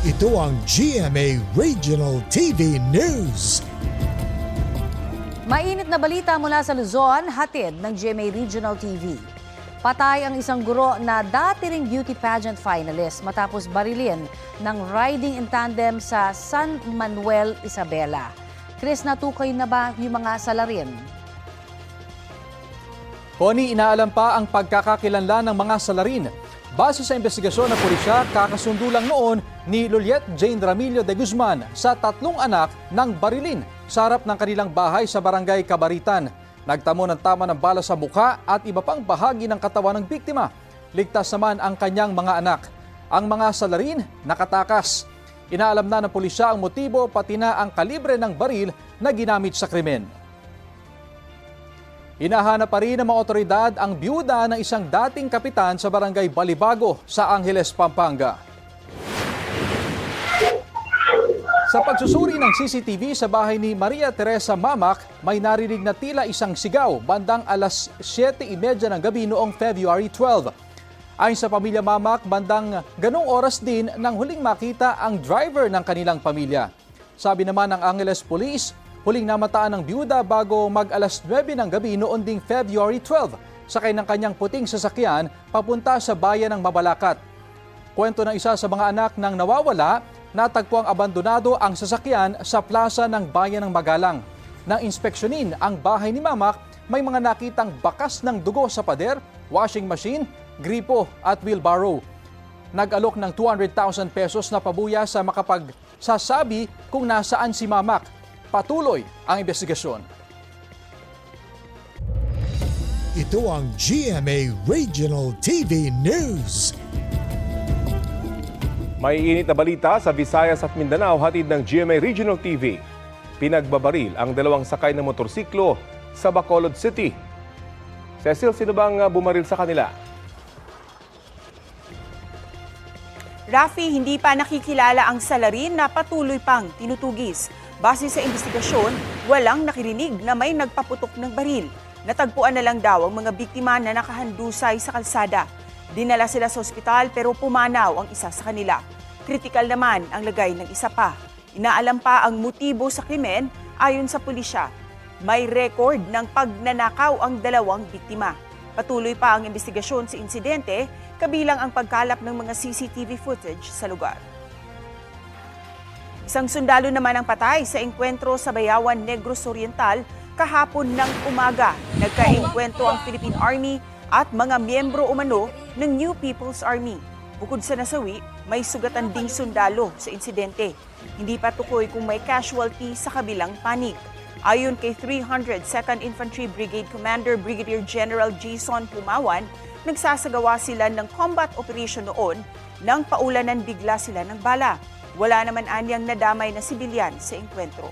Ito ang GMA Regional TV News. Mainit na balita mula sa Luzon, hatid ng GMA Regional TV. Patay ang isang guro na dati ring beauty pageant finalist matapos barilin ng riding in tandem sa San Manuel, Isabela. Chris, natukoy na ba yung mga salarin? Connie, inaalam pa ang pagkakakilanlan ng mga salarin. Base sa investigasyon ng pulisya, kakasundo lang noon ni Luliet Jane Ramillo de Guzman sa 3 anak ng barilin sa harap ng kanilang bahay sa barangay Kabaritan. Nagtamo ng tama ng bala sa mukha at iba pang bahagi ng katawan ng biktima. Ligtas naman ang kanyang mga anak. Ang mga salarin nakatakas. Inaalam na ng pulisya ang motibo pati na ang kalibre ng baril na ginamit sa krimen. Hinahanap pa rin ng mga otoridad ang biyuda ng isang dating kapitan sa barangay Balibago sa Angeles, Pampanga. Sa pagsusuri ng CCTV sa bahay ni Maria Teresa Mamak, may narinig na tila isang sigaw bandang alas 7:30 ng gabi noong February 12. Ayon sa pamilya Mamak, bandang ganong oras din nang huling makita ang driver ng kanilang pamilya. Sabi naman ng Angeles Police, huling namataan ng biyuda bago mag-alas 9 ng gabi noon ding February 12, sakay ng kanyang puting sasakyan papunta sa bayan ng Mabalacat. Kwento ng isa sa mga anak ng nawawala, natagpuang abandonado ang sasakyan sa plaza ng bayan ng Magalang. Nang inspeksyonin ang bahay ni Mamak, may mga nakitang bakas ng dugo sa pader, washing machine, gripo at wheelbarrow. Nag-alok ng 200,000 pesos na pabuya sa makapagsasabi kung nasaan si Mamak. Patuloy ang investigasyon. Ito ang GMA Regional TV News. May init na balita sa Visayas at Mindanao, hatid ng GMA Regional TV. Pinagbabaril ang 2 sakay ng motorsiklo sa Bacolod City. Cecil, sino bang bumaril sa kanila? Rafi, hindi pa nakikilala ang salarin na patuloy pang tinutugis. Base sa investigasyon, walang nakirinig na may nagpaputok ng baril. Natagpuan na lang daw ang mga biktima na nakahandusay sa kalsada. Dinala sila sa ospital pero pumanaw ang isa sa kanila. Kritikal naman ang lagay ng isa pa. Inaalam pa ang motibo sa krimen ayon sa pulisya. May record ng pagnanakaw ang 2 biktima. Patuloy pa ang investigasyon sa insidente, kabilang ang pagkalap ng mga CCTV footage sa lugar. Isang sundalo naman ang patay sa engkwentro sa Bayawan Negros Oriental kahapon ng umaga. Nagkaengkwentro ang Philippine Army at mga miyembro umano ng New People's Army. Bukod sa nasawi, may sugatan ding sundalo sa insidente. Hindi pa tukoy kung may casualty sa kabilang panig. Ayon kay 302nd Infantry Brigade Commander Brigadier General Jason Pumawan, nagsasagawa sila ng combat operation noon nang paulanan bigla sila ng bala. Wala naman anyang nadamay na sibilyan sa engkwentro.